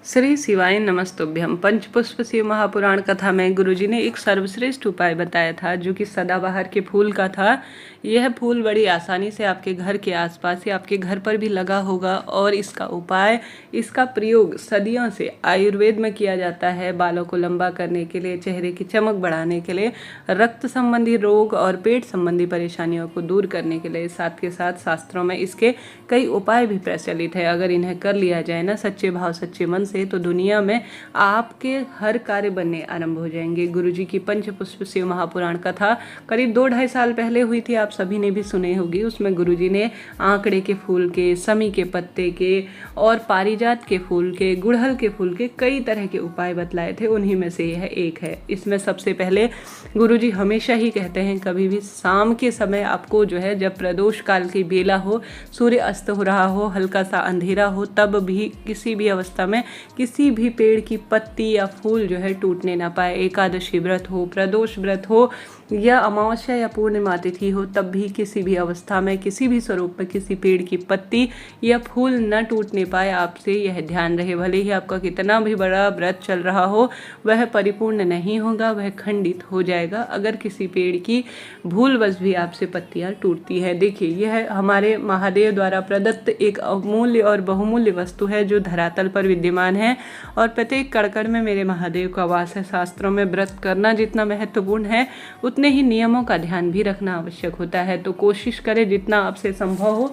श्री शिवाय नमस्तुभ्यम। पंचपुष्प शिव महापुराण कथा में गुरुजी ने एक सर्वश्रेष्ठ उपाय बताया था जो कि सदाबहार के फूल का था। यह फूल बड़ी आसानी से आपके घर के आसपास या आपके घर पर भी लगा होगा और इसका प्रयोग सदियों से आयुर्वेद में किया जाता है। बालों को लंबा करने के लिए, चेहरे की चमक बढ़ाने के लिए, रक्त संबंधी रोग और पेट संबंधी परेशानियों को दूर करने के लिए। साथ के साथ शास्त्रों में इसके कई उपाय भी प्रचलित है। अगर इन्हें कर लिया जाए ना सच्चे भाव सच्चे मन से, तो दुनिया में आपके हर कार्य बनने आरंभ हो जाएंगे। गुरुजी की पंचपुष्प शिव महापुराण कथा करीब 2-2.5 साल पहले हुई थी, आप सभी ने भी सुनी होगी। उसमें गुरुजी ने आंकड़े के फूल के, समी के पत्ते के और पारिजात के फूल के, गुड़हल के फूल के कई तरह के उपाय बतलाए थे। उन्हीं में से यह एक है। इसमें सबसे पहले गुरुजी हमेशा ही कहते हैं कभी भी शाम के समय आपको जो है, जब प्रदोष काल की बेला हो, सूर्य अस्त हो रहा हो, हल्का सा अंधेरा हो, तब भी किसी भी अवस्था में किसी भी पेड़ की पत्ती या फूल जो है टूटने ना पाए। एकादशी व्रत हो, प्रदोष व्रत हो या अमावस्या या पूर्णिमा तिथि हो, तब भी किसी भी अवस्था में किसी भी स्वरूप में किसी पेड़ की पत्ती या फूल न टूटने पाए। आपसे यह ध्यान रहे, भले ही आपका कितना भी बड़ा व्रत चल रहा हो, वह परिपूर्ण नहीं होगा, वह खंडित हो जाएगा अगर किसी पेड़ की भूलवश भी आपसे पत्तियां टूटती है। देखिए, यह हमारे महादेव द्वारा प्रदत्त एक अमूल्य और बहुमूल्य वस्तु है जो धरातल पर विद्यमान है और प्रत्येक कण में मेरे महादेव का वास है। शास्त्रों में व्रत करना जितना महत्वपूर्ण है, उतने ही नियमों का ध्यान भी रखना आवश्यक होता है। तो कोशिश करें जितना आपसे संभव हो।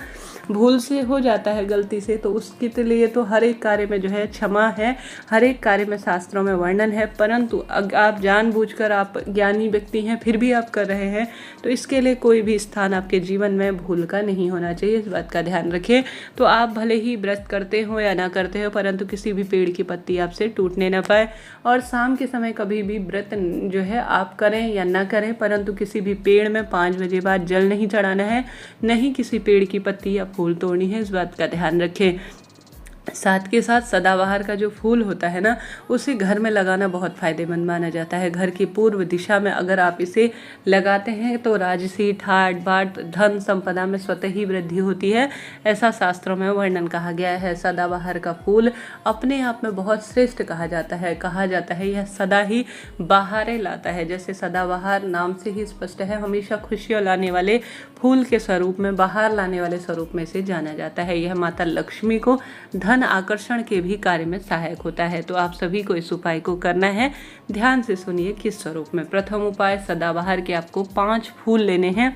भूल से हो जाता है, गलती से, तो उसके लिए तो हर एक कार्य में जो है क्षमा है, हर एक कार्य में शास्त्रों में वर्णन है। परंतु आप जानबूझकर, आप ज्ञानी व्यक्ति हैं फिर भी आप कर रहे हैं, तो इसके लिए कोई भी स्थान आपके जीवन में भूल का नहीं होना चाहिए। इस बात का ध्यान रखें। तो आप भले ही व्रत करते हो या ना करते हो, परंतु किसी भी पेड़ की पत्ती आपसे टूटने ना पाए। और शाम के समय कभी भी व्रत जो है आप करें या ना करें, परंतु किसी भी पेड़ में 5 बजे बाद जल नहीं चढ़ाना है, नहीं किसी पेड़ की पत्ती या फूल तोड़नी है। इस बात का ध्यान रखें। साथ के साथ सदाबहार का जो फूल होता है ना, उसे घर में लगाना बहुत फायदेमंद माना जाता है। घर की पूर्व दिशा में अगर आप इसे लगाते हैं तो राजसी, ठाट बाट, धन संपदा में स्वतः ही वृद्धि होती है, ऐसा शास्त्रों में वर्णन कहा गया है। सदाबहार का फूल अपने आप में बहुत श्रेष्ठ कहा जाता है यह सदा ही बहारें लाता है। जैसे सदाबहार नाम से ही स्पष्ट है, हमेशा खुशियाँ लाने वाले फूल के स्वरूप में, बहार लाने वाले स्वरूप में से जाना जाता है। यह माता लक्ष्मी को धन आकर्षण के भी कार्य में सहायक होता है। तो आप सभी को इस उपाय को करना है। ध्यान से सुनिए किस स्वरूप में। प्रथम उपाय, सदाबहार के आपको 5 फूल लेने हैं।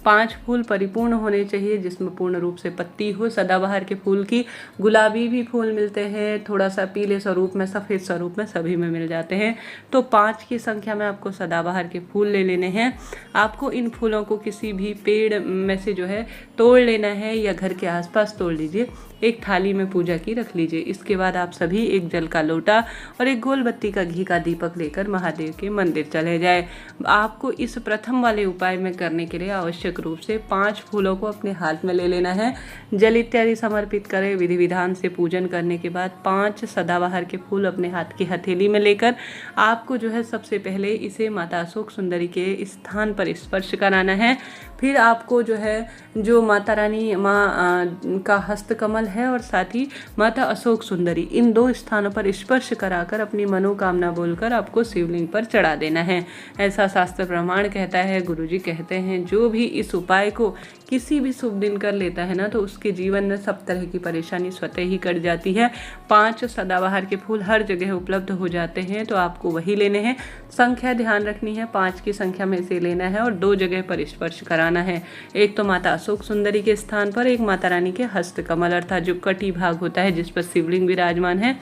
5 फूल परिपूर्ण होने चाहिए, जिसमें पूर्ण रूप से पत्ती हो। सदाबहार के फूल की गुलाबी भी फूल मिलते हैं, थोड़ा सा पीले स्वरूप में, सफ़ेद स्वरूप में, सभी में मिल जाते हैं। तो 5 की संख्या में आपको सदाबहार के फूल ले लेने हैं। आपको इन फूलों को किसी भी पेड़ में से जो है तोड़ लेना है या घर के आसपास तोड़ लीजिए। एक थाली में पूजा की रख लीजिए। इसके बाद आप सभी एक जल का लोटा और एक गोल बत्ती का घी का दीपक लेकर महादेव के मंदिर चले जाए। आपको इस प्रथम वाले उपाय में करने के लिए आवश्यक रूप से 5 फूलों को अपने हाथ में ले लेना है। जल इत्यादि समर्पित करें। विधि विधान से पूजन करने के बाद 5 सदाबहार के फूल अपने हाथ की हथेली में लेकर आपको जो है सबसे पहले इसे माता अशोक सुंदरी के स्थान पर स्पर्श कराना है। फिर आपको जो है, जो माता रानी माँ का हस्तकमल है और साथ ही माता अशोक सुंदरी, इन 2 स्थानों पर स्पर्श कराकर अपनी मनोकामना बोलकर आपको शिवलिंग पर चढ़ा देना है। ऐसा शास्त्र प्रमाण कहता है। गुरुजी कहते हैं जो भी इस उपाय को किसी भी शुभ दिन कर लेता है ना, तो उसके जीवन में सब तरह की परेशानी स्वतः ही कट जाती है। 5 सदाबहार के फूल हर जगह उपलब्ध हो जाते हैं, तो आपको वही लेने हैं। संख्या ध्यान रखनी है, 5 की संख्या में से लेना है और 2 जगह पर स्पर्श कराना है। एक तो माता अशोक सुंदरी के स्थान पर, एक माता रानी के हस्तकमल अर्थात जो कटी भाग होता है जिस पर शिवलिंग विराजमान है,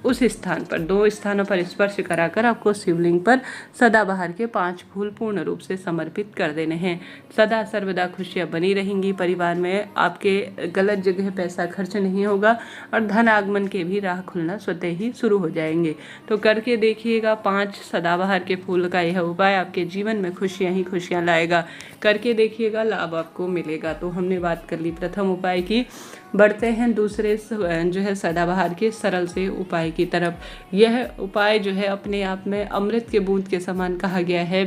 उस स्थान पर 2 स्थानों पर स्पर्श कराकर आपको शिवलिंग पर सदाबहार के 5 फूल पूर्ण रूप से समर्पित कर देने हैं। सदा सर्वदा खुशियाँ बनी रहेंगी परिवार में, आपके गलत जगह पैसा खर्च नहीं होगा और धन आगमन के भी राह खुलना स्वतः ही शुरू हो जाएंगे। तो करके देखिएगा। 5 सदाबहार के फूल का यह उपाय आपके जीवन में खुशियाँ ही खुशियाँ लाएगा। करके देखिएगा, लाभ आपको मिलेगा। तो हमने बात कर ली प्रथम उपाय की। बढ़ते हैं दूसरे जो है सदाबहार के सरल से उपाय की तरफ। यह उपाय जो है अपने आप में अमृत के बूंद के समान कहा गया है।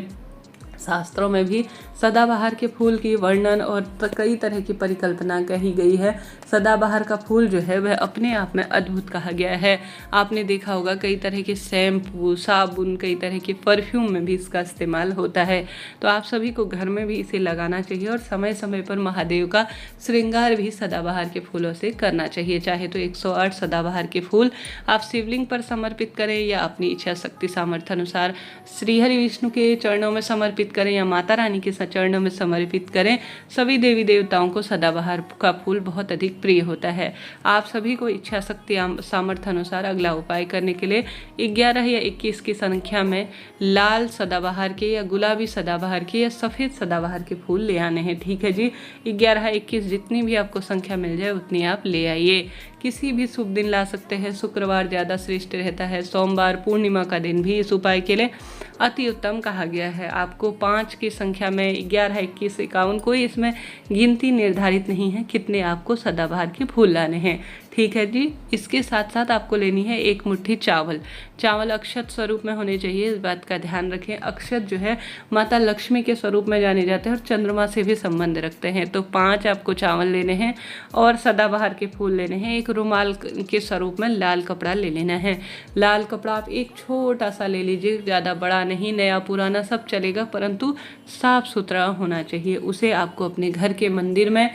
शास्त्रों में भी सदाबहार के फूल की वर्णन और कई तरह की परिकल्पना कही गई है। सदाबहार का फूल जो है वह अपने आप में अद्भुत कहा गया है। आपने देखा होगा कई तरह के शैम्पू, साबुन, कई तरह के परफ्यूम में भी इसका इस्तेमाल होता है। तो आप सभी को घर में भी इसे लगाना चाहिए और समय समय पर महादेव का श्रृंगार भी सदाबहार के फूलों से करना चाहिए। चाहे तो 108 सदाबहार के फूल आप शिवलिंग पर समर्पित करें या अपनी इच्छा शक्ति सामर्थ्य अनुसार श्रीहरि विष्णु के चरणों में समर्पित करें या माता रानी के चरणों में समर्पित करें। सभी देवी देवताओं को सदाबहार का फूल बहुत अधिक प्रिय होता है। आप सभी को इच्छा शक्ति सामर्थ्य अनुसार अगला उपाय करने के लिए 11 या 21 की संख्या में लाल सदाबहार के या गुलाबी सदाबहार के या सफ़ेद सदाबहार के फूल ले आने हैं। ठीक है जी, 11, 21 जितनी भी आपको संख्या मिल जाए उतनी आप ले आइए। किसी भी शुभ दिन ला सकते हैं। शुक्रवार ज़्यादा श्रेष्ठ रहता है, सोमवार, पूर्णिमा का दिन भी इस उपाय के लिए अति उत्तम कहा गया है। आपको 5 की संख्या में 11, 21, 51 कोई इसमें गिनती निर्धारित नहीं है कितने आपको सदाबहार के फूल लाने हैं। ठीक है जी। इसके साथ साथ आपको लेनी है 1 मुट्ठी चावल। चावल अक्षत स्वरूप में होने चाहिए, इस बात का ध्यान रखें। अक्षत जो है माता लक्ष्मी के स्वरूप में जाने जाते हैं और चंद्रमा से भी संबंध रखते हैं। तो 5 आपको चावल लेने हैं और सदाबहार के फूल लेने हैं। एक रुमाल के स्वरूप में लाल कपड़ा ले लेना है। लाल कपड़ा आप एक छोटा सा ले लीजिए, ज़्यादा बड़ा नहीं, नया पुराना सब चलेगा, परंतु साफ सुथरा होना चाहिए। उसे आपको अपने घर के मंदिर में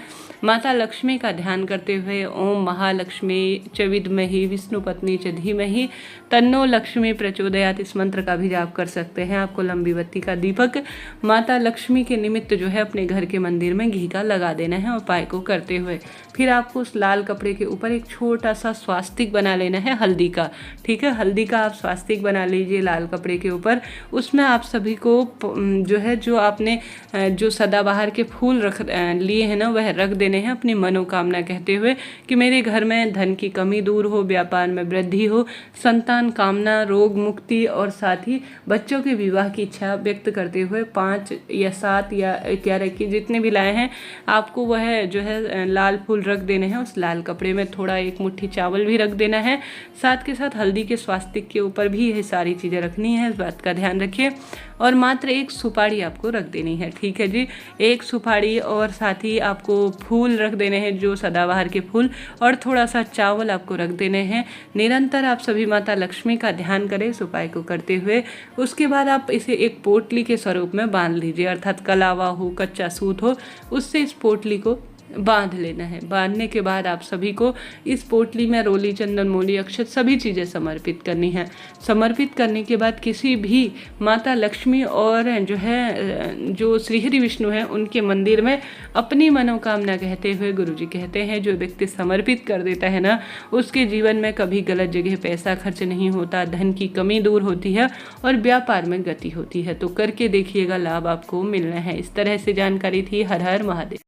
माता लक्ष्मी का ध्यान करते हुए ओम महालक्ष्मी च विद्महि विष्णु पत्नी च धीमहि तन्नो लक्ष्मी प्रचोदयात इस मंत्र का भी जाप कर सकते हैं। आपको लंबी बत्ती का दीपक माता लक्ष्मी के निमित्त जो है अपने घर के मंदिर में घी का लगा देना है उपाय को करते हुए। फिर आपको उस लाल कपड़े के ऊपर एक छोटा सा स्वास्तिक बना लेना है हल्दी का। ठीक है, हल्दी का आप स्वास्तिक बना लीजिए लाल कपड़े के ऊपर। उसमें आप सभी को जो है जो आपने जो सदाबहार के फूल रख लिए हैं ना वह रख देने हैं अपनी मनोकामना कहते हुए कि मेरे घर में धन की कमी दूर हो, व्यापार में वृद्धि हो, संतान कामना, रोग मुक्ति और साथ ही बच्चों के विवाह की इच्छा व्यक्त करते हुए 5 या 7 या 11 की जितने भी लाए हैं आपको वह जो है लाल फूल रख देने हैं। उस लाल कपड़े में थोड़ा 1 मुट्ठी चावल भी रख देना है। साथ के साथ हल्दी के स्वास्तिक के ऊपर भी ये सारी चीज़ें रखनी है, इस बात का ध्यान रखिए। और मात्र 1 सुपारी आपको रख देनी है। ठीक है जी, 1 सुपारी और साथ ही आपको फूल रख देने हैं जो सदाबहार के फूल, और थोड़ा सा चावल आपको रख देने हैं। निरंतर आप सभी माता लक्ष्मी का ध्यान करें इस उपाय को करते हुए। उसके बाद आप इसे एक पोटली के स्वरूप में बांध लीजिए, अर्थात कलावा हो, कच्चा सूत हो, उससे इस पोटली को बांध लेना है। बांधने के बाद आप सभी को इस पोटली में रोली, चंदन, मूली, अक्षत सभी चीज़ें समर्पित करनी है। समर्पित करने के बाद किसी भी माता लक्ष्मी और जो है जो श्रीहरि विष्णु हैं उनके मंदिर में अपनी मनोकामना कहते हुए गुरुजी कहते हैं जो व्यक्ति समर्पित कर देता है ना उसके जीवन में कभी गलत जगह पैसा खर्च नहीं होता, धन की कमी दूर होती है और व्यापार में गति होती है। तो करके देखिएगा, लाभ आपको मिलना है। इस तरह से जानकारी थी। हर हर महादेव।